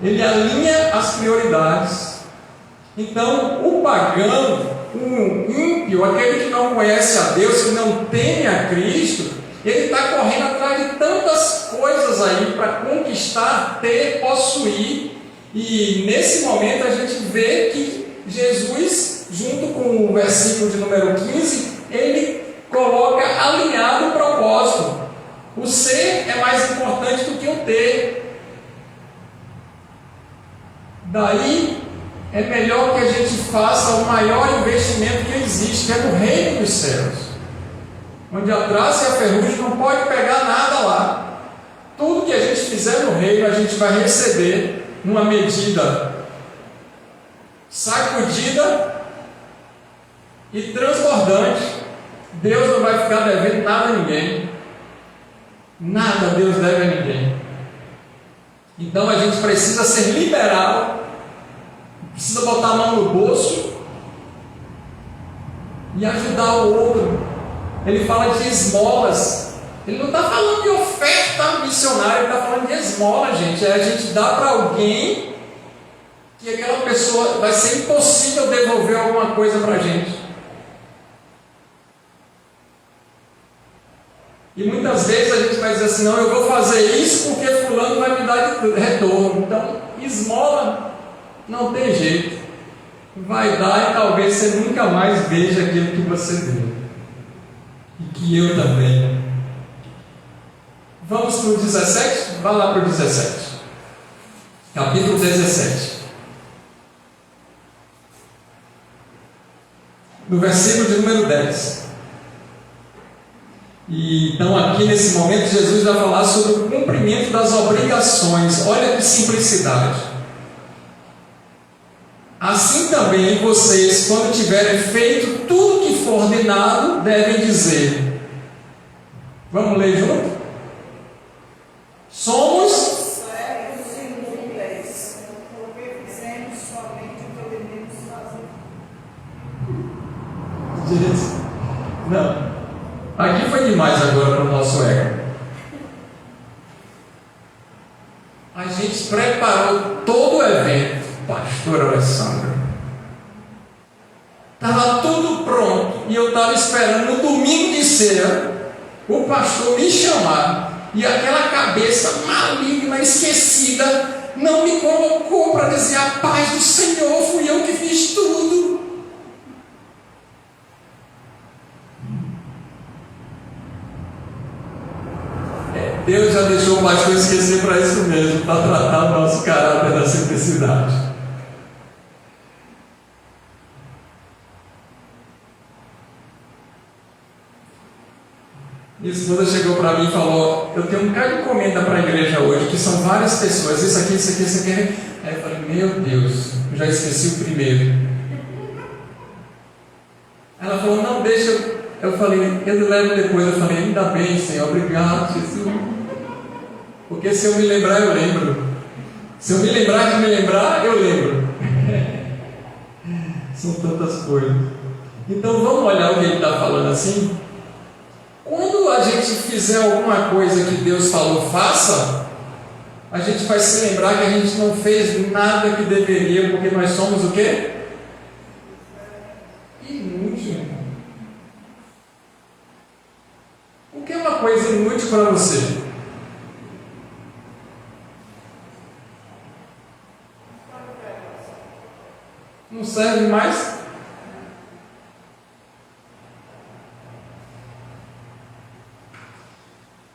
Ele alinha as prioridades. Então, o pagão, o ímpio, aquele que não conhece a Deus, que não teme a Cristo, ele está correndo atrás de tantas coisas aí para conquistar, ter, possuir. E nesse momento a gente vê que Jesus, junto com o versículo de número 15, ele coloca alinhado o propósito. O ser é mais importante do que o ter. Daí é melhor que a gente faça o maior investimento que existe, que é no reino dos céus, onde a traça e a ferrugem não pode pegar nada lá. Tudo que a gente fizer no reino, a gente vai receber numa medida sacudida e transbordante. Deus não vai ficar devendo nada a ninguém. Nada Deus deve a ninguém. Então a gente precisa ser liberal, precisa botar a mão no bolso e ajudar o outro. Ele fala de esmolas. Ele não está falando de oferta missionária, ele está falando de esmola, gente. É a gente dar para alguém que aquela pessoa vai ser impossível devolver alguma coisa para a gente. E muitas vezes a gente vai dizer assim, não, eu vou fazer isso porque fulano vai me dar de retorno. Então, esmola não tem jeito. Vai dar e talvez você nunca mais veja aquilo que você deu. E que eu também. Vamos para o 17? Vá lá para o 17. Capítulo 17. No versículo de número 10. E então aqui nesse momento Jesus vai falar sobre o cumprimento das obrigações. Olha que simplicidade. Assim também vocês, quando tiverem feito tudo que for ordenado, devem dizer. Vamos ler junto? Somos
servos inúteis, porque fizemos somente o que devemos fazer.
Não. Aqui foi demais agora para o nosso ego. A gente preparou todo o evento, pastor Alessandro. Estava tudo pronto e eu estava esperando no domingo de ceia o pastor me chamar e aquela cabeça maligna, esquecida, não me colocou para dizer a paz do Senhor, fui eu que fiz tudo. Deus já deixou o pastor esquecer para isso mesmo, para tratar o nosso caráter da simplicidade. Minha esposa chegou para mim e falou: eu tenho um bocado de encomenda para a igreja hoje, que são várias pessoas, isso aqui, isso aqui, isso aqui. Aí eu falei: meu Deus, eu já esqueci o primeiro. Ela falou: não, deixa. Eu falei: eu levo depois. Eu falei: ainda bem, Senhor, obrigado, Jesus. Porque se eu me lembrar, eu lembro. Se eu me lembrar de me lembrar, eu lembro. São tantas coisas. Então vamos olhar o que ele está falando assim. Quando a gente fizer alguma coisa que Deus falou faça, a gente vai se lembrar que a gente não fez nada que deveria, porque nós somos o quê? Inútil. O que é uma coisa inútil para você? Não serve mais?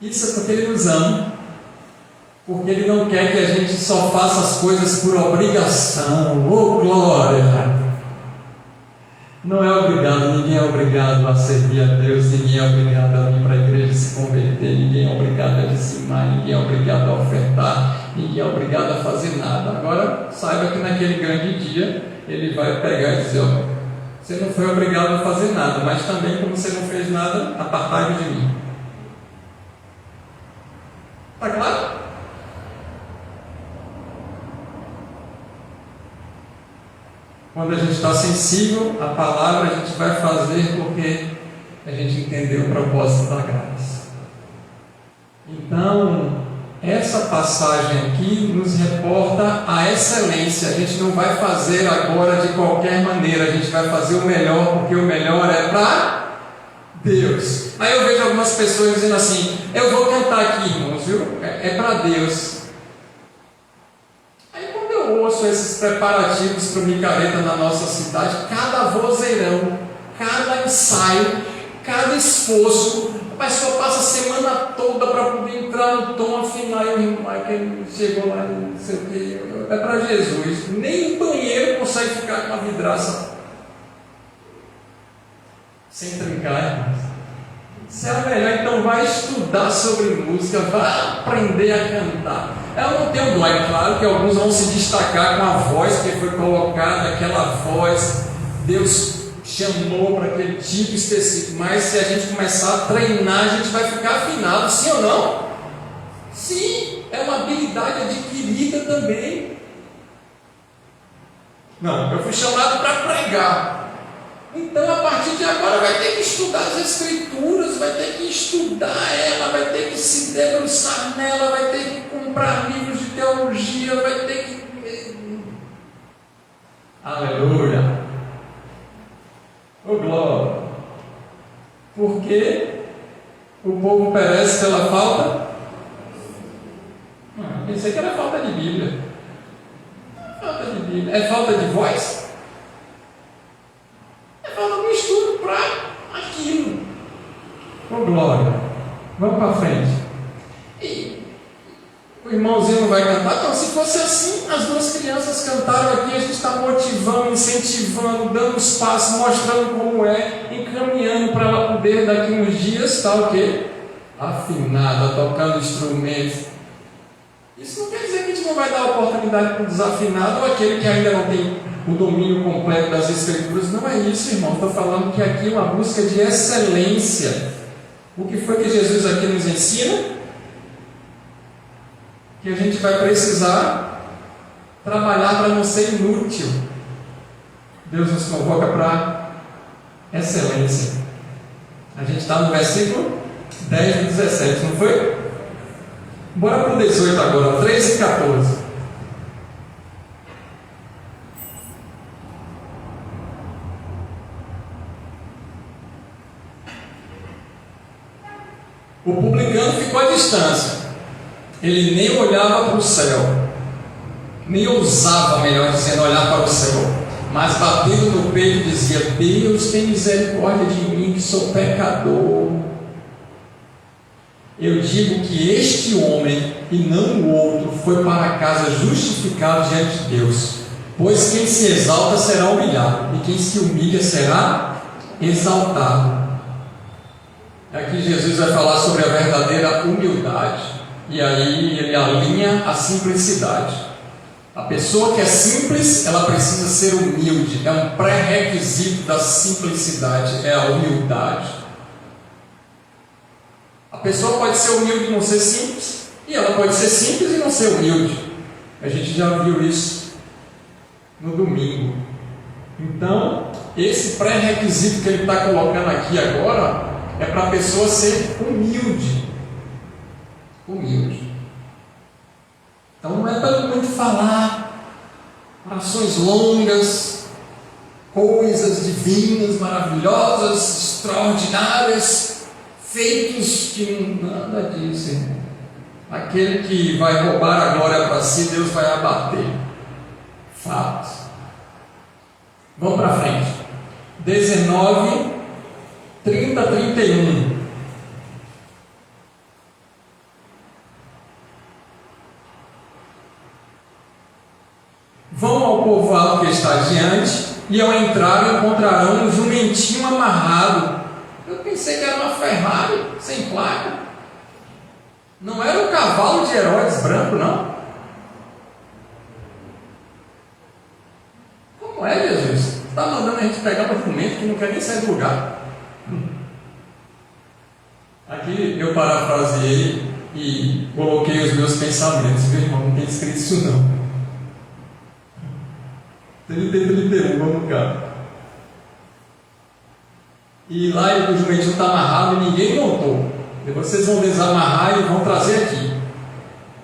Isso é porque Ele nos ama, porque Ele não quer que a gente só faça as coisas por obrigação. Oh, glória! Não é obrigado, ninguém é obrigado a servir a Deus, ninguém é obrigado a vir para a igreja se converter, ninguém é obrigado a dizimar, ninguém é obrigado a ofertar, ninguém é obrigado a fazer nada. Agora, saiba que naquele grande dia, Ele vai pegar e dizer: ó, você não foi obrigado a fazer nada, mas também, como você não fez nada, apartai-vos de mim. Está claro? Quando a gente está sensível à palavra, a gente vai fazer porque a gente entendeu o propósito da graça. Então, essa passagem aqui nos reporta a excelência. A gente não vai fazer agora de qualquer maneira, a gente vai fazer o melhor, porque o melhor é para Deus. Aí eu vejo algumas pessoas dizendo assim: eu vou cantar aqui, irmãos, viu? É para Deus. Aí quando eu ouço esses preparativos para o micareta na nossa cidade, cada vozeirão, cada ensaio, cada esforço, a pessoa passa a semana toda para poder entrar no tom, afinar, e o irmão que chegou lá, não sei o que, é para Jesus. Nem o banheiro consegue ficar com a vidraça sem trincar, irmãos. Se é melhor, então vai estudar sobre música, vai aprender a cantar. Eu não tenho dó, é claro que alguns vão se destacar com a voz que foi colocada, aquela voz, Deus chamou para aquele tipo específico, mas se a gente começar a treinar, a gente vai ficar afinado, sim ou não? Sim, é uma habilidade adquirida também. Não, eu fui chamado para pregar. Então, a partir de agora, vai ter que estudar as Escrituras, vai ter que estudar ela, vai ter que se debruçar nela, vai ter que comprar livros de teologia, vai ter que... Aleluia! Oh, glória! Porque o povo perece pela falta? Pensei que era falta de Bíblia. Falta de Bíblia. É falta de voz? Falta um estudo para aquilo. Oh, glória! Vamos para frente. E o irmãozinho não vai cantar? Então, se fosse assim, as duas crianças cantaram aqui, a gente está motivando, incentivando, dando os passos, mostrando como é, encaminhando para ela poder, daqui uns dias, estar o quê? Afinada, tocando instrumentos. Isso não quer dizer que a gente não vai dar oportunidade para o desafinado ou aquele que ainda não tem o domínio completo das Escrituras. Não é isso, irmão. Estou falando que aqui é uma busca de excelência. O que foi que Jesus aqui nos ensina? Que a gente vai precisar trabalhar para não ser inútil. Deus nos convoca para excelência. A gente está no versículo 10 e 17, não foi? Bora para o 18 agora, 13 e 14. O publicano ficou à distância. Ele nem olhava para o céu, nem ousava, melhor dizendo, olhar para o céu, mas batendo no peito dizia: Deus, tem misericórdia de mim, que sou pecador. Eu digo que este homem e não o outro foi para casa justificado diante de Deus, pois quem se exalta será humilhado, e quem se humilha será exaltado. Aqui Jesus vai falar sobre a verdadeira humildade, e aí ele alinha a simplicidade. A pessoa que é simples, ela precisa ser humilde, é um pré-requisito da simplicidade, é a humildade. A pessoa pode ser humilde e não ser simples, e ela pode ser simples e não ser humilde. A gente já viu isso no domingo. Então, esse pré-requisito que ele está colocando aqui agora é para a pessoa ser humilde. Humilde. Então não é para muito falar, orações longas, coisas divinas, maravilhosas, extraordinárias, feitos que nada disso, irmão. Aquele que vai roubar a glória para si, Deus vai abater. Fatos. Vamos para frente. 19, 30, 31. Vão ao povoado que está adiante, e ao entrar encontrarão um jumentinho amarrado. Eu pensei que era uma Ferrari sem placa. Não era o cavalo de Herodes branco, não. Como é, Jesus? Você está mandando a gente pegar um jumento que não quer nem sair do lugar. Aqui eu parafraseei e coloquei os meus pensamentos. Meu irmão, não tem escrito isso não. 30 e 31, vamos cá. E lá o jumentinho está amarrado e ninguém montou. Depois vocês vão desamarrar e vão trazer aqui.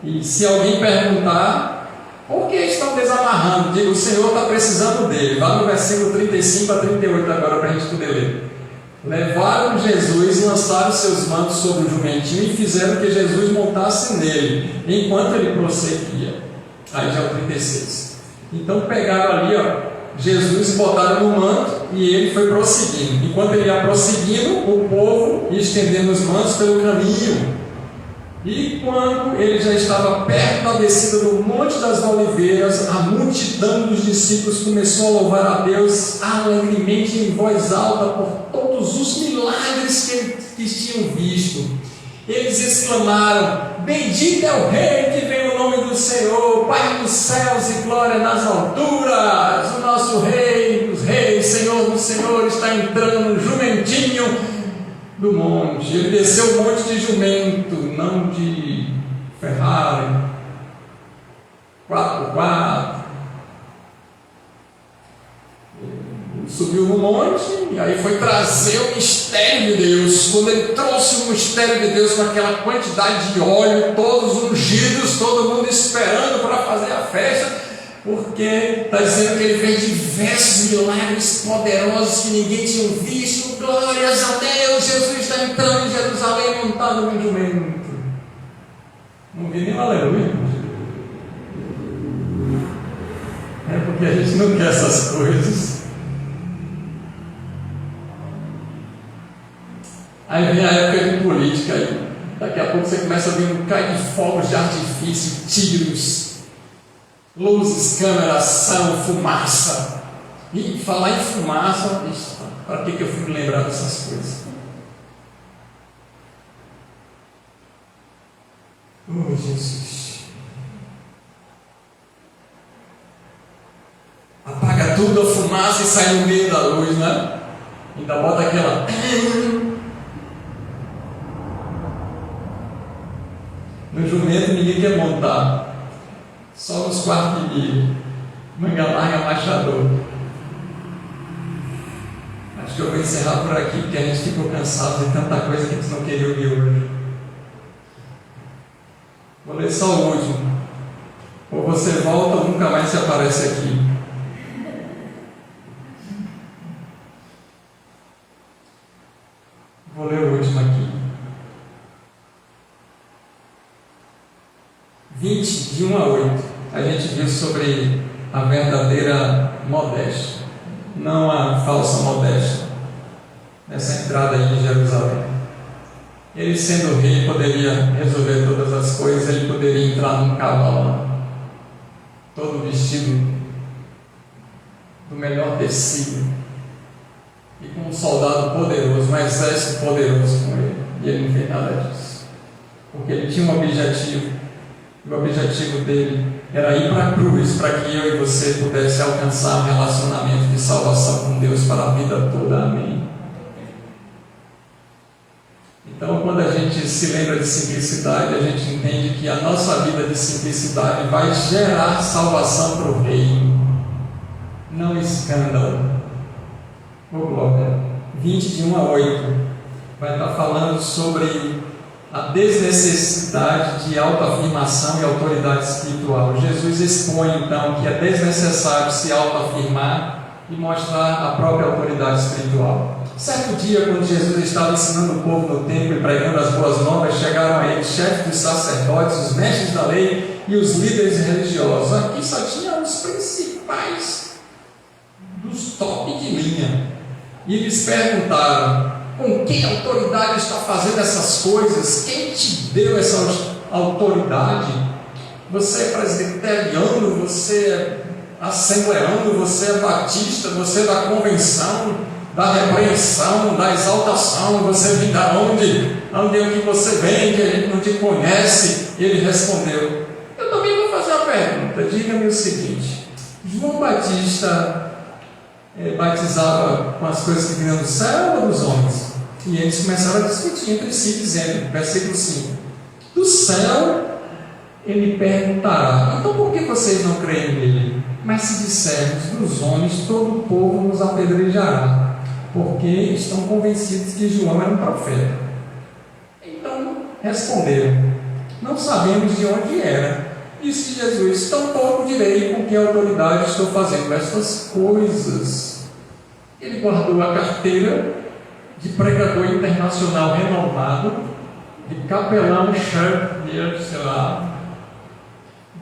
E se alguém perguntar por que estão desamarrando, diga: o Senhor está precisando dele. Vá no versículo 35 a 38 agora para a gente poder ler. Levaram Jesus, lançaram seus mantos sobre o jumentinho e fizeram que Jesus montasse nele, enquanto ele prosseguia. Aí já é o 36. Então pegaram ali, Jesus, botaram no manto e ele foi prosseguindo. Enquanto ele ia prosseguindo, o povo ia estendendo os mantos pelo caminho. E quando ele já estava perto da descida do Monte das Oliveiras, a multidão dos discípulos começou a louvar a Deus alegremente em voz alta por todos os milagres que eles tinham visto. Eles exclamaram: bendito é o Rei que vem no nome do Senhor, Pai dos céus e glória nas alturas. O nosso Rei dos reis, Senhor dos senhores, está entrando no jumentinho do monte. Ele desceu o monte de jumento, não de Ferrari 4x4. Subiu no monte e aí foi trazer o mistério de Deus. Quando ele trouxe o mistério de Deus com aquela quantidade de óleo, todos ungidos, todo mundo esperando para fazer a festa, porque está dizendo que ele fez diversos milagres poderosos que ninguém tinha visto. Glórias a Deus, Jesus está entrando em Jerusalém montado no jumento. Não vi nem um aleluia. É porque a gente não quer essas coisas. Aí vem a época de política, aí daqui a pouco você começa a ver um cair de fogos de artifício, tiros, luzes, câmera, ação, fumaça. E falar em fumaça, para que eu fui me lembrar dessas coisas? Oh, Jesus. Apaga tudo a fumaça e sai no meio da luz, né? Ainda bota aquela... No jumento ninguém quer montar, só nos quartos de milho, manga larga, machador. Acho que eu vou encerrar por aqui, porque a gente ficou cansado de tanta coisa que a gente não queria ouvir hoje. Vou ler só o último. Ou você volta ou nunca mais se aparece aqui. Vou ler o último aqui. sobre a verdadeira modéstia, não a falsa modéstia, nessa entrada aí em Jerusalém. Ele, sendo rei, poderia resolver todas as coisas, ele poderia entrar num cavalo, todo vestido do melhor tecido, e com um soldado poderoso, um exército poderoso com ele, e ele não fez nada disso, porque ele tinha um objetivo, e o objetivo dele era ir para a cruz, para que eu e você pudesse alcançar um relacionamento de salvação com Deus para a vida toda. Amém. Então, quando a gente se lembra de simplicidade, a gente entende que a nossa vida de simplicidade vai gerar salvação para o reino, não escândalo. Oh, glória. 20, de 1 a 8, vai estar falando sobre a desnecessidade de autoafirmação e autoridade espiritual. Jesus expõe, então, que é desnecessário se autoafirmar e mostrar a própria autoridade espiritual. Certo dia, quando Jesus estava ensinando o povo no templo e pregando as boas novas, chegaram a ele chefes dos sacerdotes, os mestres da lei e os líderes religiosos. Aqui só tinha os principais dos top de linha. E eles perguntaram: com que autoridade está fazendo essas coisas? Quem te deu essa autoridade? Você é presbiteriano, você é assembleano, você é batista, você é da convenção, da repreensão, da exaltação, você vem da onde é que você vem, que a gente não te conhece? E ele respondeu: eu também vou fazer uma pergunta, diga-me o seguinte, João Batista batizava com as coisas que vinham do céu ou dos homens? E eles começaram a discutir entre si, dizendo, versículo 5, do céu ele perguntará, então por que vocês não creem nele? Mas se dissermos dos homens, todo o povo nos apedrejará, porque estão convencidos que João era um profeta. Então responderam: não sabemos de onde era. Disse Jesus: tampouco direi com que autoridade estou fazendo estas coisas. Ele guardou a carteira de pregador internacional renomado, de capelão chefe, sei lá,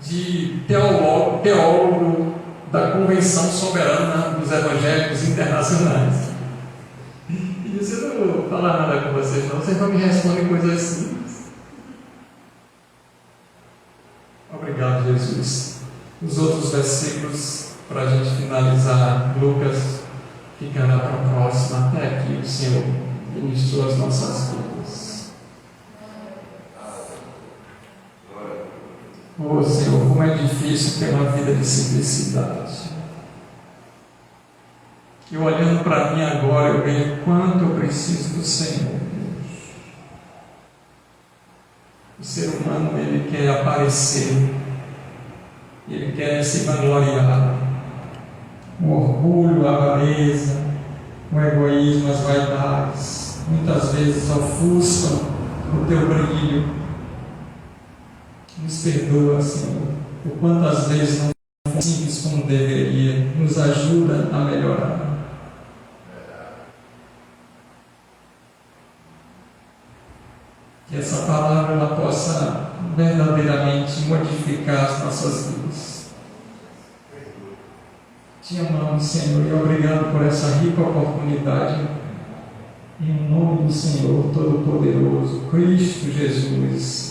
de teólogo da Convenção Soberana dos Evangélicos Internacionais. E disse: eu não vou falar nada com vocês não, vocês não me respondem coisas simples. Obrigado, Jesus. Os outros versículos, para a gente finalizar, Lucas, ficará para a próxima. Até aqui o Senhor ministrou as nossas vidas. Oh Senhor, como é difícil ter uma vida de simplicidade. E olhando para mim agora, eu vejo quanto eu preciso do Senhor. O ser humano, ele quer aparecer, ele quer se vangloriar. O orgulho, a avareza, o egoísmo, as vaidades, muitas vezes ofuscam o teu brilho. Nos perdoa, Senhor, por quantas vezes não fomos simples como deveria. Nos ajuda a melhorar. Que essa palavra ela possa verdadeiramente modificar as nossas vidas. Te amamos, Senhor, e obrigado por essa rica oportunidade. Em nome do Senhor Todo-Poderoso, Cristo Jesus.